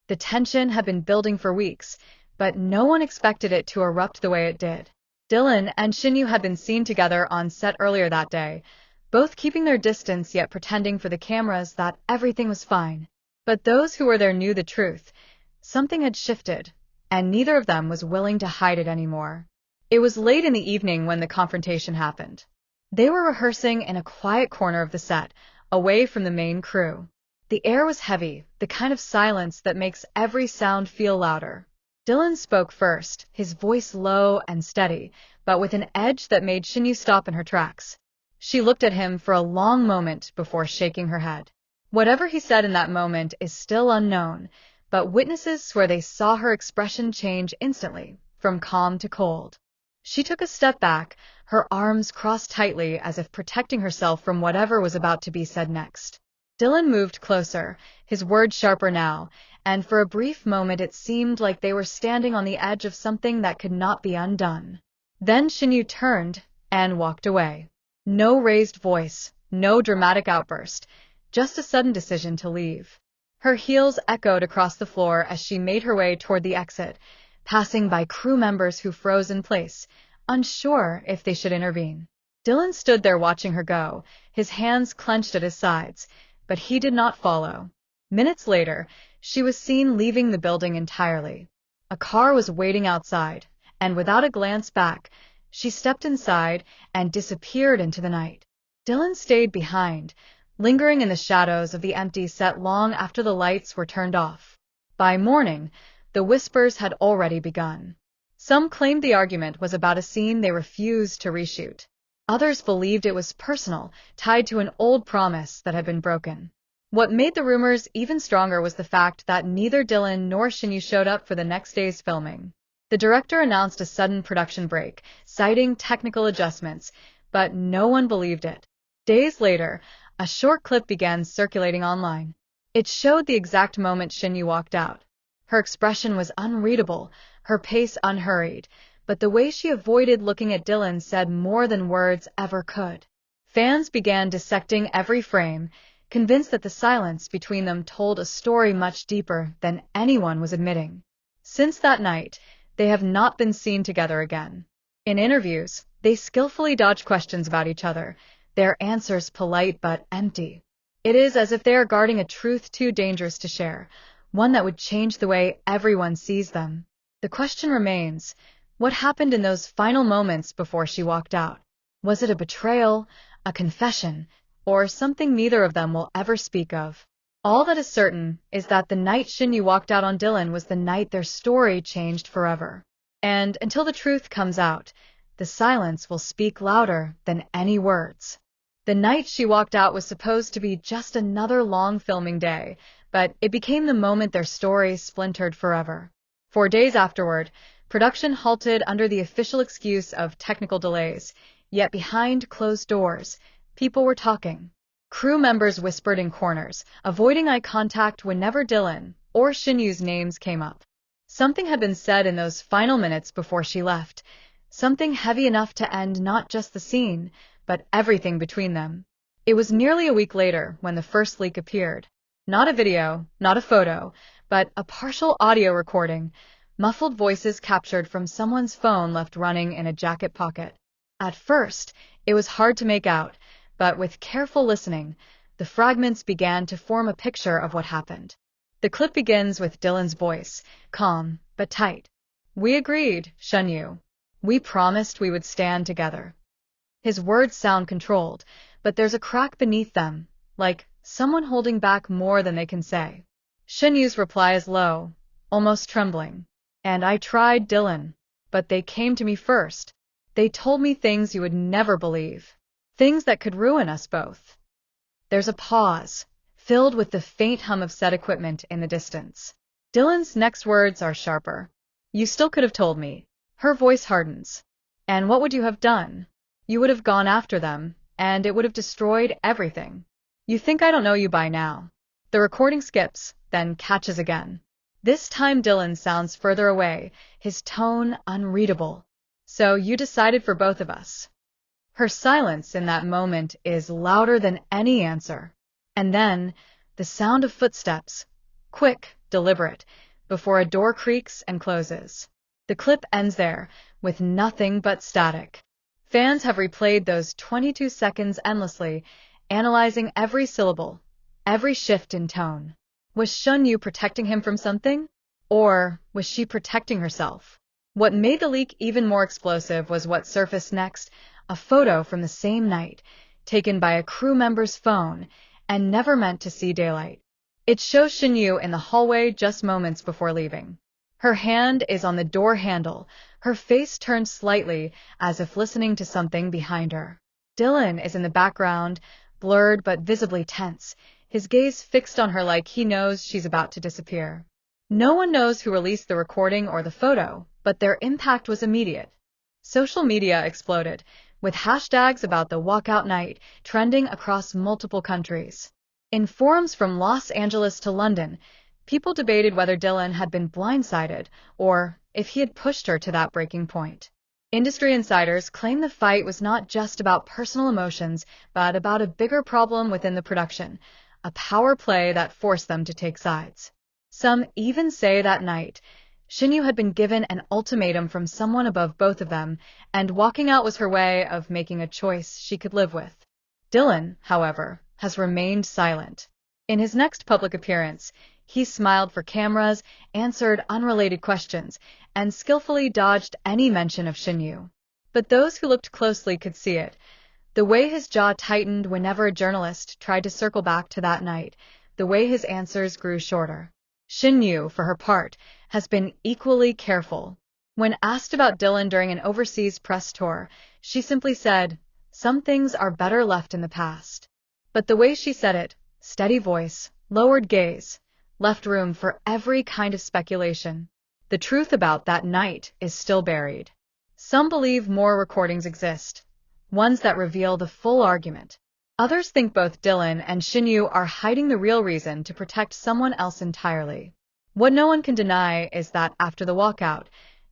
The tension had been building for weeks, but no one expected it to erupt the way it did. Dylan and Shen Yue had been seen together on set earlier that day, both keeping their distance yet pretending for the cameras that everything was fine. But those who were there knew the truth. Something had shifted, and neither of them was willing to hide it anymore. It was late in the evening when the confrontation happened. They were rehearsing in a quiet corner of the set, away from the main crew. The air was heavy, the kind of silence that makes every sound feel louder. Dylan spoke first, his voice low and steady, but with an edge that made Shen Yue stop in her tracks. She looked at him for a long moment before shaking her head. Whatever he said in that moment is still unknown, but witnesses swear they saw her expression change instantly, from calm to cold. She took a step back, her arms crossed tightly as if protecting herself from whatever was about to be said next. Dylan moved closer, his words sharper now, and for a brief moment it seemed like they were standing on the edge of something that could not be undone. Then Shen Yue turned and walked away. No raised voice, no dramatic outburst, just a sudden decision to leave. Her heels echoed across the floor as she made her way toward the exit, passing by crew members who froze in place, unsure if they should intervene. Dylan stood there watching her go, his hands clenched at his sides, but he did not follow. Minutes later, she was seen leaving the building entirely. A car was waiting outside, and without a glance back, she stepped inside and disappeared into the night. Dylan stayed behind, lingering in the shadows of the empty set long after the lights were turned off. By morning, the whispers had already begun. Some claimed the argument was about a scene they refused to reshoot. Others believed it was personal, tied to an old promise that had been broken. What made the rumors even stronger was the fact that neither Dylan nor Shen Yue showed up for the next day's filming. The director announced a sudden production break, citing technical adjustments, but no one believed it. Days later, a short clip began circulating online. It showed the exact moment Shen Yue walked out. Her expression was unreadable, her pace unhurried, but the way she avoided looking at Dylan said more than words ever could. Fans began dissecting every frame, convinced that the silence between them told a story much deeper than anyone was admitting. Since that night, they have not been seen together again. In interviews, they skillfully dodge questions about each other, their answers polite but empty. It is as if they are guarding a truth too dangerous to share, one that would change the way everyone sees them. The question remains, what happened in those final moments before she walked out? Was it a betrayal, a confession, or something neither of them will ever speak of? All that is certain is that the night Shen Yue walked out on Dylan was the night their story changed forever. And until the truth comes out, the silence will speak louder than any words. The night she walked out was supposed to be just another long filming day, but it became the moment their story splintered forever. 4 days afterward, production halted under the official excuse of technical delays, yet behind closed doors, people were talking. Crew members whispered in corners, avoiding eye contact whenever Dylan or Shen Yue's names came up. Something had been said in those final minutes before she left, something heavy enough to end not just the scene, but everything between them. It was nearly a week later when the first leak appeared. Not a video, not a photo, but a partial audio recording, muffled voices captured from someone's phone left running in a jacket pocket. At first, it was hard to make out, but with careful listening, the fragments began to form a picture of what happened. The clip begins with Dylan's voice, calm but tight. "We agreed, Shen Yue. We promised we would stand together." His words sound controlled, but there's a crack beneath them, like someone holding back more than they can say. Shen Yue's reply is low, almost trembling. "And I tried, Dylan, but they came to me first. They told me things you would never believe. Things that could ruin us both." There's a pause, filled with the faint hum of set equipment in the distance. Dylan's next words are sharper. "You still could have told me." Her voice hardens. "And what would you have done? You would have gone after them, and it would have destroyed everything. You think I don't know you by now." The recording skips, then catches again. This time Dylan sounds further away, his tone unreadable. "So you decided for both of us." Her silence in that moment is louder than any answer. And then, the sound of footsteps. Quick, deliberate, before a door creaks and closes. The clip ends there, with nothing but static. Fans have replayed those 22 seconds endlessly, analyzing every syllable, every shift in tone. Was Shen Yue protecting him from something? Or was she protecting herself? What made the leak even more explosive was what surfaced next, a photo from the same night, taken by a crew member's phone, and never meant to see daylight. It shows Shen Yue in the hallway just moments before leaving. Her hand is on the door handle, her face turned slightly, as if listening to something behind her. Dylan is in the background, blurred but visibly tense, his gaze fixed on her like he knows she's about to disappear. No one knows who released the recording or the photo, but their impact was immediate. Social media exploded, with hashtags about the walkout night trending across multiple countries. In forums from Los Angeles to London, people debated whether Dylan had been blindsided or if he had pushed her to that breaking point. Industry insiders claim the fight was not just about personal emotions, but about a bigger problem within the production, a power play that forced them to take sides. Some even say that night, Shen Yue had been given an ultimatum from someone above both of them, and walking out was her way of making a choice she could live with. Dylan, however, has remained silent. In his next public appearance, he smiled for cameras, answered unrelated questions, and skillfully dodged any mention of Shen Yue. But those who looked closely could see it. The way his jaw tightened whenever a journalist tried to circle back to that night, the way his answers grew shorter. Shen Yue, for her part, has been equally careful. When asked about Dylan during an overseas press tour, she simply said, "Some things are better left in the past." But the way she said it, steady voice, lowered gaze, left room for every kind of speculation. The truth about that night is still buried. Some believe more recordings exist, ones that reveal the full argument. Others think both Dylan and Shen Yue are hiding the real reason to protect someone else entirely. What no one can deny is that after the walkout,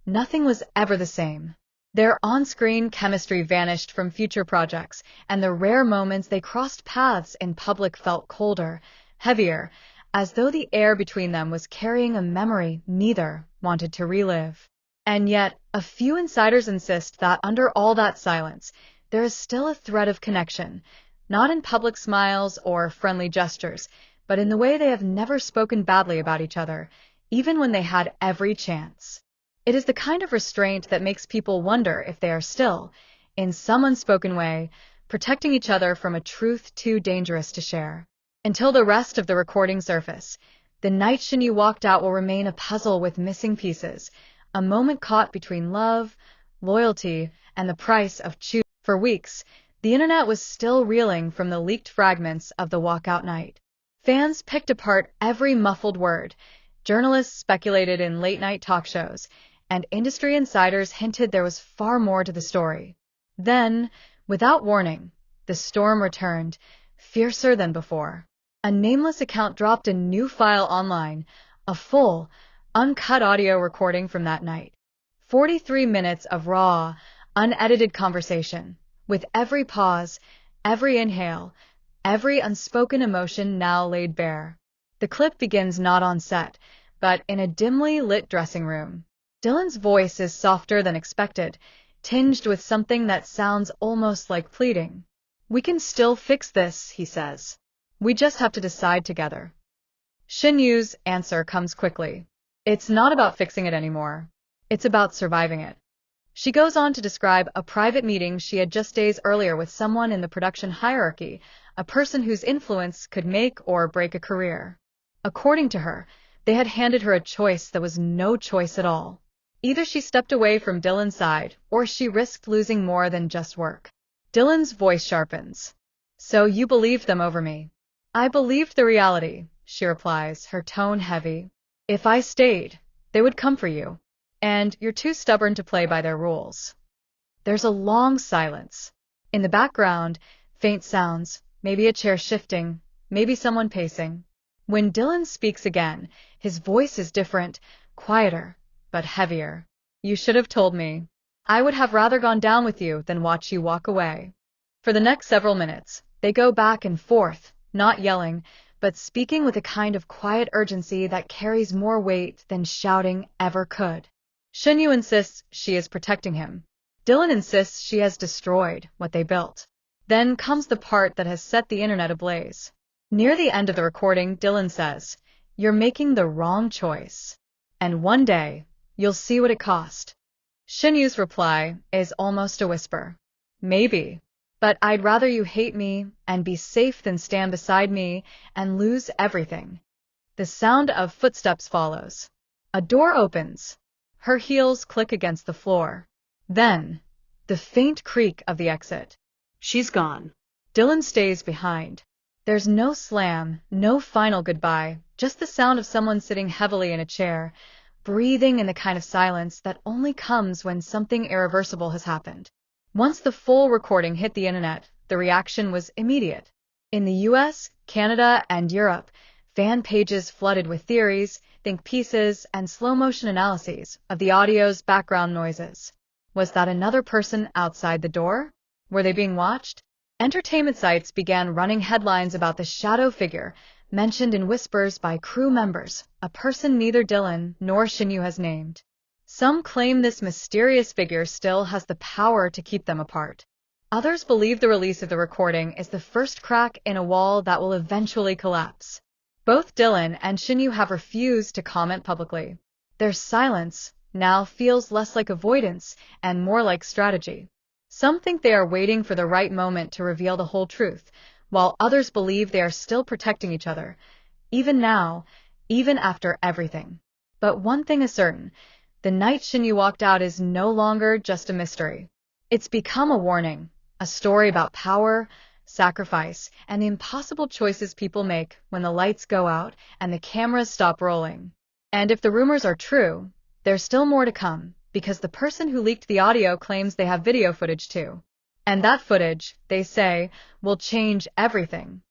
nothing was ever the same. Their on-screen chemistry vanished from future projects, and the rare moments they crossed paths in public felt colder, heavier, as though the air between them was carrying a memory neither wanted to relive. And yet, a few insiders insist that under all that silence, there is still a thread of connection, not in public smiles or friendly gestures, but in the way they have never spoken badly about each other, even when they had every chance. It is the kind of restraint that makes people wonder if they are still, in some unspoken way, protecting each other from a truth too dangerous to share. Until the rest of the recording surface, the night Shen Yue walked out will remain a puzzle with missing pieces, a moment caught between love, loyalty, and the price of choosing. For weeks, the internet was still reeling from the leaked fragments of the walkout night. Fans picked apart every muffled word, journalists speculated in late-night talk shows, and industry insiders hinted there was far more to the story. Then, without warning, the storm returned, fiercer than before. A nameless account dropped a new file online, a full, uncut audio recording from that night. 43 minutes of raw, unedited conversation, with every pause, every inhale, every unspoken emotion now laid bare. The clip begins not on set, but in a dimly lit dressing room. Dylan's voice is softer than expected, tinged with something that sounds almost like pleading. "We can still fix this," he says. "We just have to decide together." Shen Yue's answer comes quickly. It's not about fixing it anymore. It's about surviving it. She goes on to describe a private meeting she had just days earlier with someone in the production hierarchy, a person whose influence could make or break a career. According to her, they had handed her a choice that was no choice at all. Either she stepped away from Dylan's side, or she risked losing more than just work. Dylan's voice sharpens. "So you believed them over me?" "I believed the reality," she replies, her tone heavy. "If I stayed, they would come for you. And you're too stubborn to play by their rules." There's a long silence. In the background, faint sounds, maybe a chair shifting, maybe someone pacing. When Dylan speaks again, his voice is different, quieter, but heavier. "You should have told me. I would have rather gone down with you than watch you walk away." For the next several minutes, they go back and forth, not yelling, but speaking with a kind of quiet urgency that carries more weight than shouting ever could. Shen Yue insists she is protecting him. Dylan insists she has destroyed what they built. Then comes the part that has set the internet ablaze. Near the end of the recording, Dylan says, "You're making the wrong choice. And one day, you'll see what it cost." Shen Yue's reply is almost a whisper. "Maybe. But I'd rather you hate me and be safe than stand beside me and lose everything." The sound of footsteps follows. A door opens. Her heels click against the floor. Then, the faint creak of the exit. She's gone. Dylan stays behind. There's no slam, no final goodbye, just the sound of someone sitting heavily in a chair, breathing in the kind of silence that only comes when something irreversible has happened. Once the full recording hit the internet, the reaction was immediate. In the US, Canada, and Europe, fan pages flooded with theories, think pieces, and slow-motion analyses of the audio's background noises. Was that another person outside the door? Were they being watched? Entertainment sites began running headlines about the shadow figure, mentioned in whispers by crew members, a person neither Dylan nor Shen Yue has named. Some claim this mysterious figure still has the power to keep them apart. Others believe the release of the recording is the first crack in a wall that will eventually collapse. Both Dylan and Shen Yue have refused to comment publicly. Their silence now feels less like avoidance and more like strategy. Some think they are waiting for the right moment to reveal the whole truth, while others believe they are still protecting each other, even now, even after everything. But one thing is certain. The night Shen Yue walked out is no longer just a mystery. It's become a warning, a story about power, sacrifice, and the impossible choices people make when the lights go out and the cameras stop rolling. And if the rumors are true, there's still more to come, because the person who leaked the audio claims they have video footage too. And that footage, they say, will change everything.